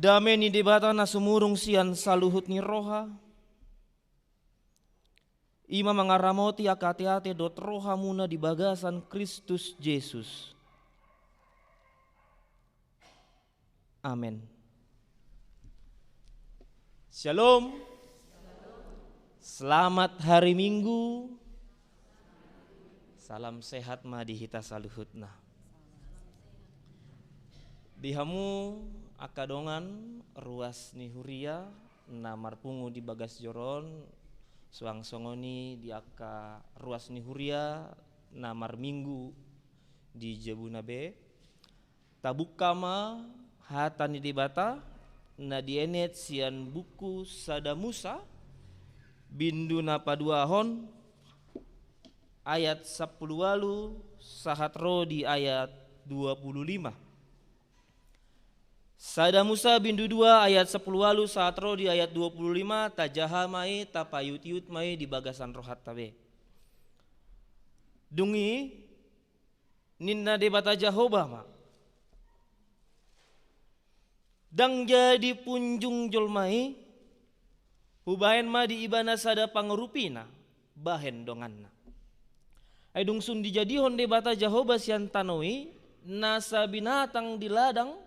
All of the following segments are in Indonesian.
Dame ni debata na sumurung sian saluhut ni roha. Ima mangaramoti akate-ate dot roha muna di bagasan Kristus Yesus. Amin. Shalom. Selamat hari Minggu. Salam sehat ma di hita saluhutna. Dihamu akadongan ruas ni huria na marpungu di bagas joron suang songoni di aka ruas ni huria na marminggu di Jabunabe. Tabuk kama hata ni debata na dienet sian buku Sada Musa bindu na paduahon ayat 10 sahat ro di ayat 25. Sada Musa bindu 2 ayat 10 sahat ro di ayat 25 tajaha mai tapayut-yut mai di bagasan rohat tabe. Dungi ninna debata Jehovah ma. Dang jadi punjung jolmai hubahen ma di ibana sada pangerupina bahen donganna. Ay dungsun dijadihon debata Jehovah sian tanoi nasa binatang di ladang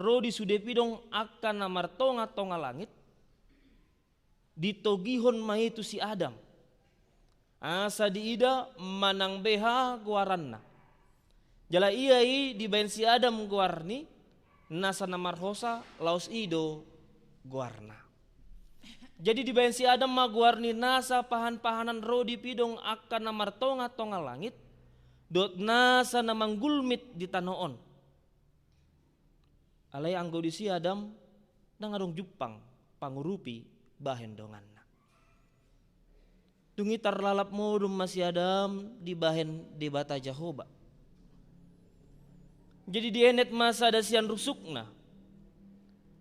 rodi sudepidong akan namar tonga langit ditogihon ma itu si Adam asa diida manang beha guaranna jala iai dibain si Adam guarni nasa namar hosa laos ido guarna. Jadi dibain si Adam ma guarni nasa pahan-pahanan rodi pidong akan namar tonga langit dot nasa namang gulmit di tanoon. Alai anggo di si Adam nangadong jupang pangurupi bahen donganna. Dungi tarlalap modum masih Adam di bahen debata Jehovah. Jadi dienet masa ada sian rusukna.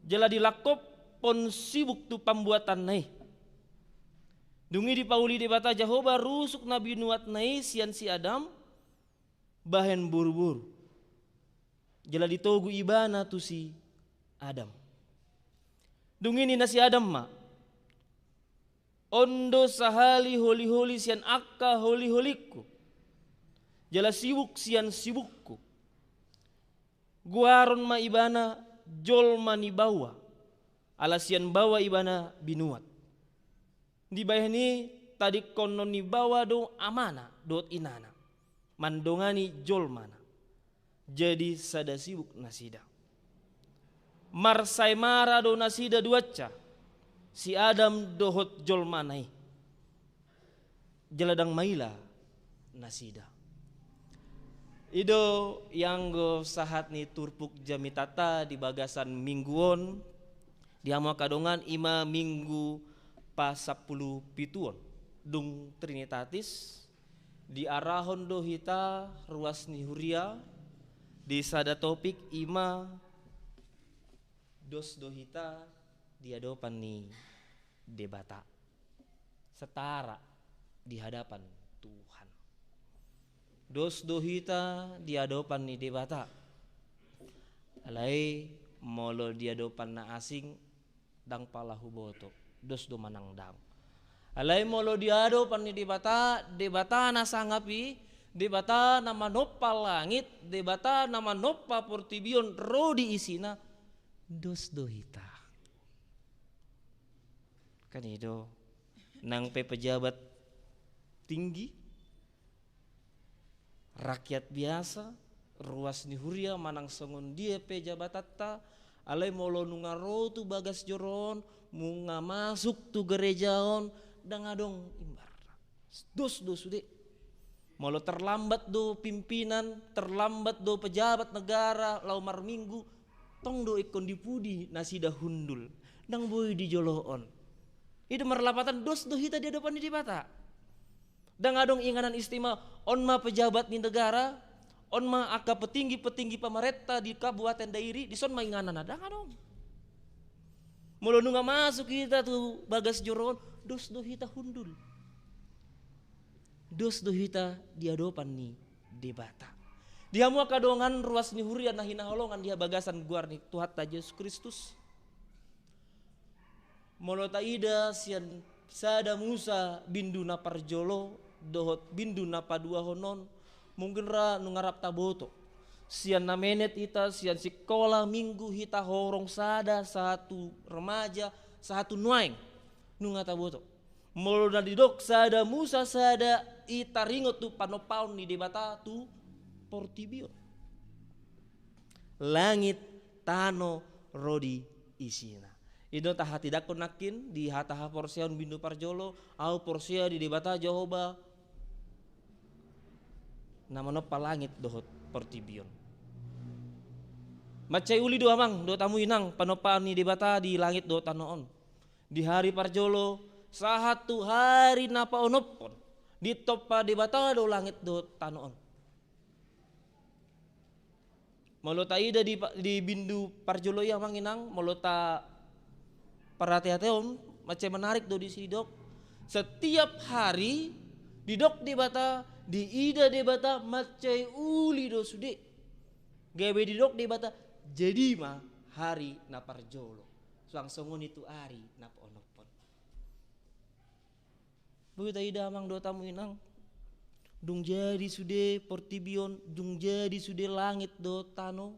Jala dilakop pon sibuk tu pembuatan nai. Dungi di pauli debata Jehovah rusuk nabi nuat nai sian si Adam bahen buru-buru. Jala ditogu ibana tu si Adam. Dungi ni nasi Adam ma. Ondo sahali holi-holi sian akka holi-holiku. Jala sibuk sian sibukku. Guaron ma ibana jol mani bawa. Alasian bawa ibana binuat. Di bayani tadi konon ni bawa do amana dot inana. Mandongani jol mana. Jadi sada sibuk nasida. Marsai mara do nasida duaca. Si Adam dohot jol manai. Jeladang maila nasida. Ido yang go sahat ni turpuk jamitata di bagasan mingguon. Diamu kadongan ima minggu pa 10 pituon. Dung Trinitatis di arahon do hita ruas ni huria. Di sada topik ima dos dohita diadopan ni debata setara di hadapan Tuhan. Dos dohita diadopan ni debata alai molo diadopan na asing dang palahu boto dos do manang dang alai molo diadopan ni debata na sangapi debata nama noppa langit, debata nama noppa portibion rodi isina dos dohita. Kan itu nang pejabat tinggi, rakyat biasa, ruas ni huria manang songon dia pejabatatta, alai molo nungaro tu bagas joron, munga masuk tu gerejaon, dangadong imbar. Dos sude. Molo terlambat do pimpinan, terlambat do pejabat negara, lau marminggu, tong do ikon dipudi nasida hundul, dang boy di joloon. Itu merlapatan dos do hita di depan di bata. Dang adong inganan istimewa, on ma pejabat di negara, on ma aka petinggi pamaretta di kabupaten dairi, di son ma inganan dang adong. Molo nunga masuk kita tu bagas joroon, dos do hita hundul. Dos dohita diadopan ni debata. Dia mua kadongan ruas ni hurian nah hina holongan dia bagasan guar ni Tuhan ta Yesus Kristus. molota ida sian sada Musa bindu na parjolo dohot bindu na padua honon mungkin ra nungarap taboto sian na menet ita sian sekolah minggu hita horong sada satu remaja satu nuaing nunga taboto molona didok sada Musa sada ita ringot tu panopaun ni debata tu portibio langit tano rodi isina ido taha tidak konakin di hataha porsian bindu parjolo au porsia di debata Jehoba namanya palangit dohot portibion macai uli do amang do tamu inang panopaan ni debata di langit do tanoon di hari parjolo sahatu hari napa onopon di topa debata do langit do tanoon molota ida di bindu parjolo ya amang inang molota perhati-hatiom macam menarik do di sidok setiap hari di dok di bata di ida di bata macai uli do sude gawe di dok di bata jadi mah hari na parjolo langsongon itu hari na onopon begitu ida amang do tamu inang dung jadi sude portibion dung jadi sude langit do tano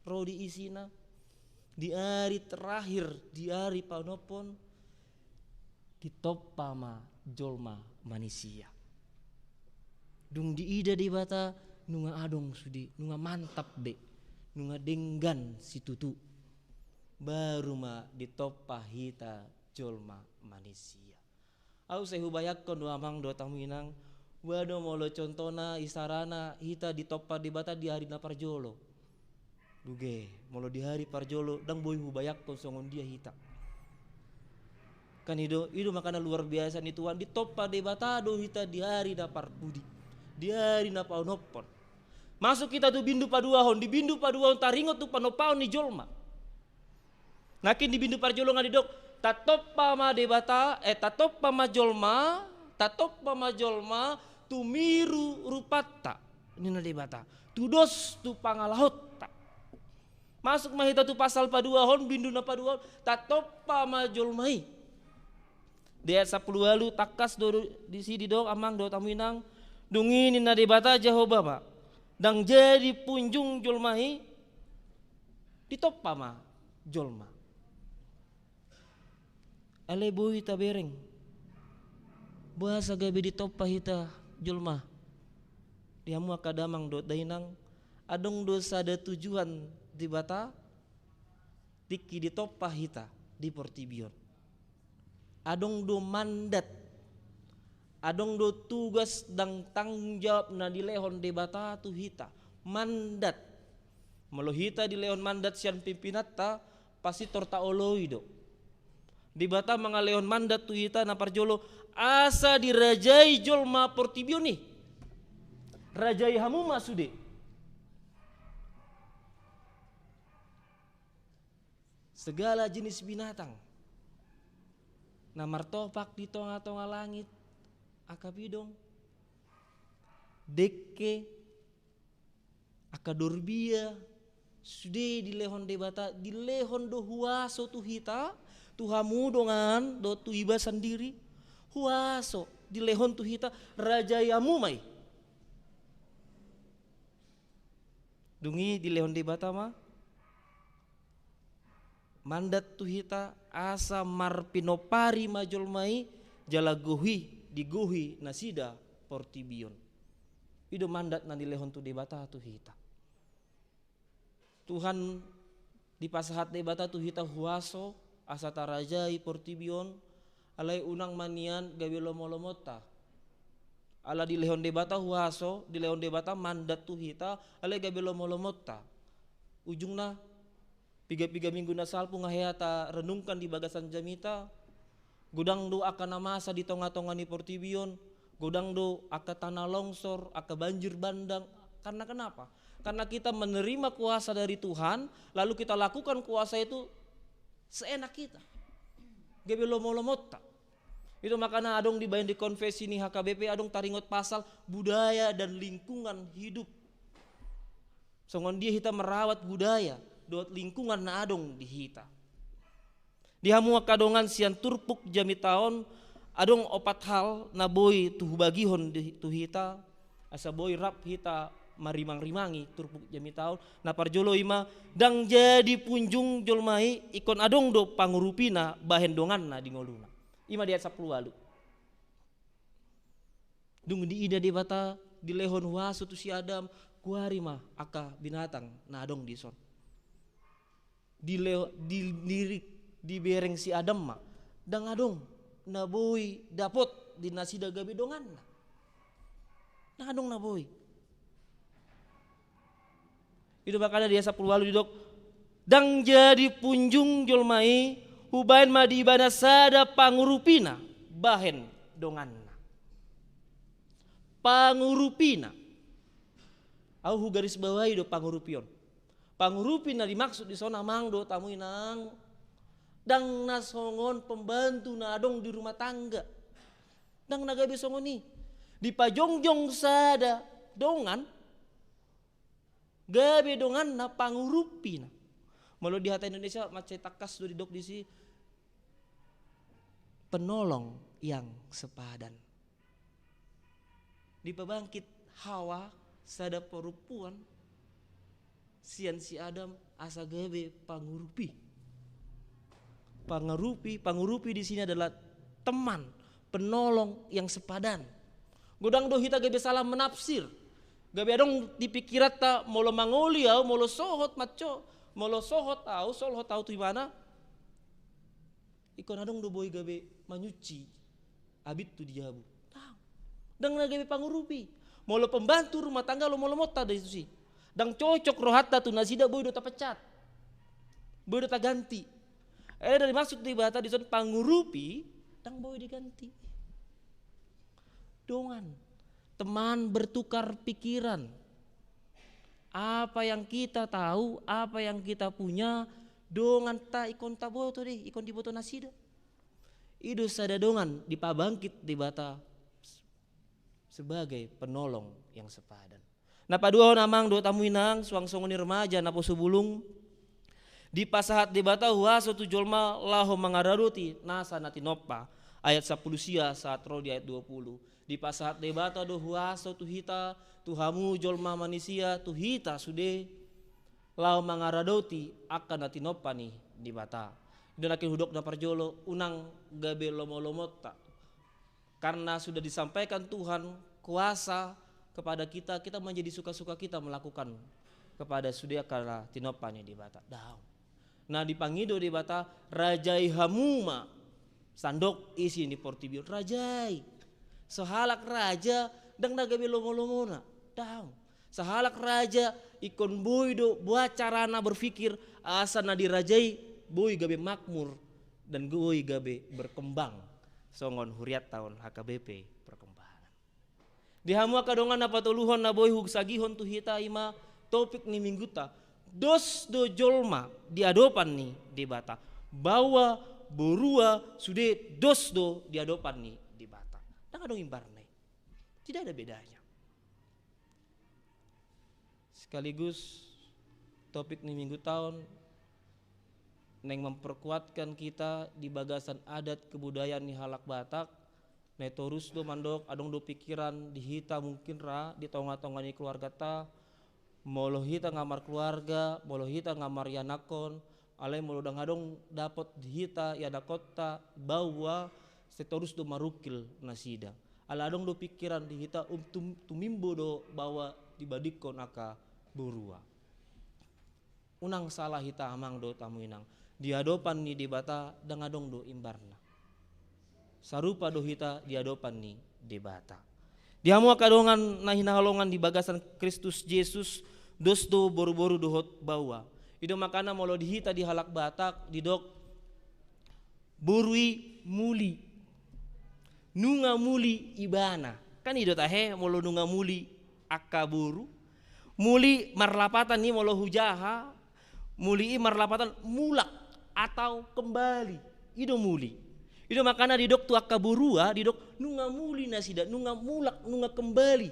rodi isina di hari terakhir di hari panopon ditopama jolma manusia dung di ida di bata nunga adong sudi nunga mantap be nunga denggan si tutu baru ma ditopa hita jolma manusia au saya hubayakon do amang do tamu inang wado molo contona isarana hita ditopa di bata di hari na parjolo duge molo di hari parjolo dang boy hubayak konsongon dia hita kan ido makana luar biasa ni Tuhan ditopa de batado hita di hari na parpudi di hari na paunopon masuk kita tu bindu paduahon di bindu paduahon taringot tu panopaon ni jolma nakin di bindu parjolo ngadidok tatopa ma de bata tatopa ma jolma tumiru rupata ini na de bata tudos tu pangalahot masuk mahita tu pasal paduahon bindu na paduahon tatopa majolmai dia 10 lalu takas do di sini dong amang do taminang dungin na debata Jehoba ma dang jadi punjung jolmai ditopa ma jolma ale boy ta bereng bahasa gabe ditopa hita jolma diamu akadamang do dainang adong dosa ada tujuan di bata tiki di topa hita di portibion adong do mandat adong do tugas dan tanggung jawab na di lehon di bata tu hita mandat melo hita di lehon mandat sian pimpinata pasti torta oloi do di bata mangalehon mandat tu hita na parjolo asa dirajai jolma portibion nih rajai hamu masude segala jenis binatang na martopak di tonga-tonga langit akabidong deke akadorbia sude di lehon debata di lehon do huaso tu hita tu hamu dongan do tu iba sendiri huaso di lehon tu hita raja yamu mai dungi di lehon debata mah mandat tu hita asa marpinopari majolmai jalagohi digohi nasida portibion ido mandat na dilehon tu debata tu hita Tuhan di pasahat debata tu hita huaso asa tarajai portibion alai unang manian gawe lomo-lomota ala dilehon debata huaso dilehon debata mandat tu hita alai gawe lomo-lomota ujungna piga-piga minggu na salpu ngahayata renungkan di bagasan jamita gudang do akan namasa di tonga-tonga ni portibion gudang do aka tanah longsor aka banjir bandang karena kenapa? Karena kita menerima kuasa dari Tuhan lalu kita lakukan kuasa itu seenak kita gebe lomo-lomota itu makanya adong dibayang di konfesi ni HKBP adong taringot pasal budaya dan lingkungan hidup songon dia kita merawat budaya dot lingkungan na adong di hita Dihamua kadongan sian turpuk jami taon adong opat hal na boy tuh bagihon tuh hita asa boy rap hita marimang-rimangi turpuk jami taon na parjolo ima dang jadi punjung jolmai ikon adong do pangurupina bahen dongan na di ngoluna ima di ayat 10 walu dung di ida di bata di lehon wasu tu si Adam kuari mah aka binatang na adong di son di bereng si Adam mah dang adong na boy dapot di nasi dagabe dongan na adong na boy itu bakal dia 10 walu didok dang jadi punjung jolmai hubain ma di ibana sada pangurupina bahen donganna pangurupina au garis bawahi do pangurupion pangurupina dimaksud di sona mangdo tamu inang dang nasongon pembantu na adong di rumah tangga dang nagabe songoni di pajongjong sada dongan gabe dongan na pangurupina malu di hata Indonesia macet takas do didok di si penolong yang sepadan di pabangkit Hawa sada perempuan sian si Adam asa gabe pangurupi di sini adalah teman penolong yang sepadan godang do hita gabe salah menafsir gabe adong dipikirat ta molo mangoli au molo sohot maco molo sohot au solhot au tu mana ikon adong do boy gabe manyuci abit tu diabu dang na gabe pangurupi molo pembantu rumah tangga lo molo mota da itu sih dang cocok rohatta tu nasida boy do ta pecat boy do ta ganti dari maksud di bata di son pangurupi dang boy diganti dongan teman bertukar pikiran apa yang kita tahu apa yang kita punya dongan ta ikon ta boto deh ikon di boto nasida ido sada dongan di pabangkit di bata sebagai penolong yang sepadan na padua namang do tamu inang suang songoni remaja na posubulung di pasahat di bata huaso tu jolma laho mangararuti nasa natinoppa ayat 10 sia saat roh di ayat 20 di pasahat di bata do huaso tu hita tu hamu jolma manusia tu hita sude laho mangararuti akan natinoppa nih di bata dan akhir hudok na parjolo unang gabe lomo-lomota karena sudah disampaikan Tuhan kuasa kepada kita menjadi suka-suka kita melakukan kepada sudia kala tinopanya di bata daun. Nah dipangido di bata rajai hamuma sandok isi ni portibio rajai sehalak raja dang nagabe lomo-lomona daun. Sehalak raja ikon boy do buat carana berpikir asa na dirajai boy gabe makmur dan boy gabe berkembang songon huriat tahun HKBP perkembangan. Dihamua kadongan na patuluhon na boy hug sagihon tu hita ima topik ni mingguta dos do jolma diadopan ni di bata bahwa borua sude dos do diadopan ni di bata dan adong imbarne tidak ada bedanya sekaligus topik ni minggu tahun neng memperkuatkan kita di bagasan adat kebudayaan ni halak Batak netorus do mandok adong do pikiran di hita mungkin ra di tonga-tonga ni keluarga ta molo hita ngamar keluarga molo hita ngamar yanakon alai molo dang adong dapot di hita ya dakota bahwa setorus do marukil nasida ala adong do pikiran di hita tumimbo do bahwa dibadikon aka burua unang salah hita amang do tamu inang diadopan ni di bata dang adong do imbarna sarupa do hita diadopan ni di bata dihamua kadongan na hinahalongan di bagasan Kristus Yesus dos do boru-boru dohot bawa ido makana molo di hita di halak Batak didok burui muli nunga muli ibana kan ido tahe molo nunga muli akaburu muli marlapatan ni molo hujaha muli marlapatan mulak atau kembali ido muli ido makana didok tu akaburua didok nunga muli nasida nunga mulak nunga kembali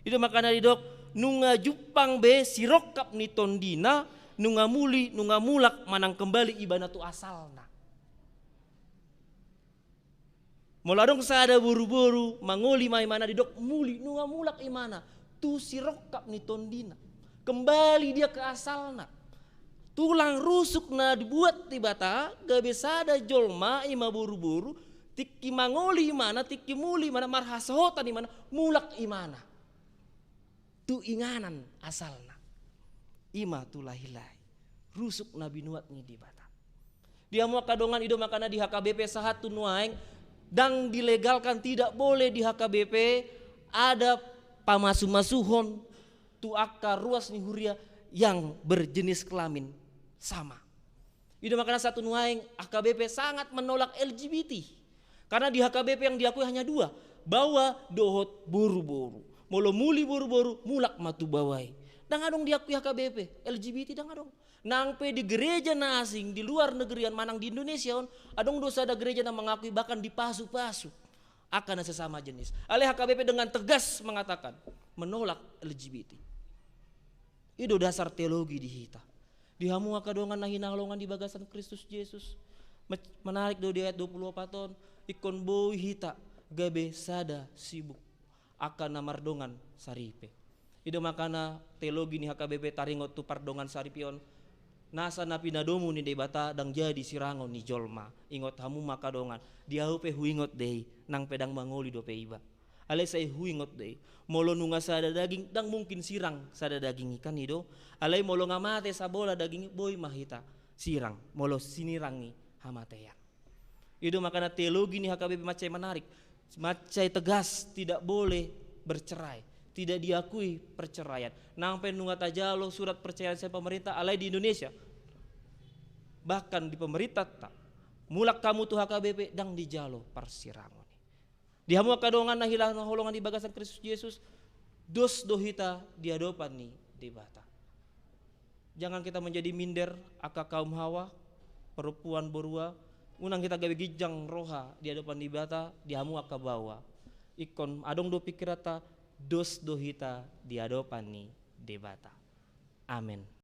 ido makana didok nunga jupang be sirokap ni tondina nunga muli nunga mulak manang kembali ibana tu asalna Moladong sada buru-buru mangoli mai mana di dok muli nunga mulak imana tu si rokap ni tondina kembali dia ke asalna tulang rusuk na dibuat tibata gabe sada jolma ima buru-buru tiki mangoli imana tiki muli mana marhasotan imana mulak imana tu inganan asalna ima tu lahilai rusuk na binuat ni dibata dia mau kadongan ido makana di HKBP sahat tu nuaeng dang dilegalkan tidak boleh di HKBP ada pamasu-masuhon tu akar ruas ni huria yang berjenis kelamin sama. Itu makanya satu nuaeng HKBP sangat menolak LGBT karena di HKBP yang diakui hanya dua bawa dohot buru-buru molo muli buru-buru mulak matu bawai dang adong diakui HKBP LGBT dang adong nangpe di gereja na asing di luar negerian manang di Indonesia on adong dosa ada gereja na mengakui bahkan dipasu-pasu akan sesama jenis. Ale HKBP dengan tegas mengatakan menolak LGBT. Itu dasar teologi di hita. Di hamu akadongan nahi nalongan di bagasan Kristus Yesus. Menarik do di ayat 24 ton ikon boi hita gabe sada sibuk akan namardongan saripe. Itu makana teologi ni HKBP taringot tu pardongan saripion nasa napinadomu ni debata dang jadi sirangon ni jolma ingot hamu makadongan dia pe huingot dei nang pedang mangoli do pe iba ale sai huingot dei molo nunga sada daging dang mungkin sirang sada daging ikan ido ale molo ngamate sabola daging boy mahita sirang molo sinirangi hamatean itu makana teologi ni HKBP macai menarik macai tegas tidak boleh bercerai tidak diakui perceraian. Nang penunga tajalo surat perceraian saya pemerintah alai di Indonesia. Bahkan di pemerintah tak. Mulak kamu tuh HKBP dang dijalo persirangon. Di hamu kadongan nahilah holongan di bagasan Kristus Yesus. Dos dohita diadopan nih debata. Jangan kita menjadi minder aka kaum Hawa, perempuan borua. Unang kita gawe gijang roha diadopan debata di hamu aka bawa. Ikon adong do pikirata dos dohita diadopani debata. Amin.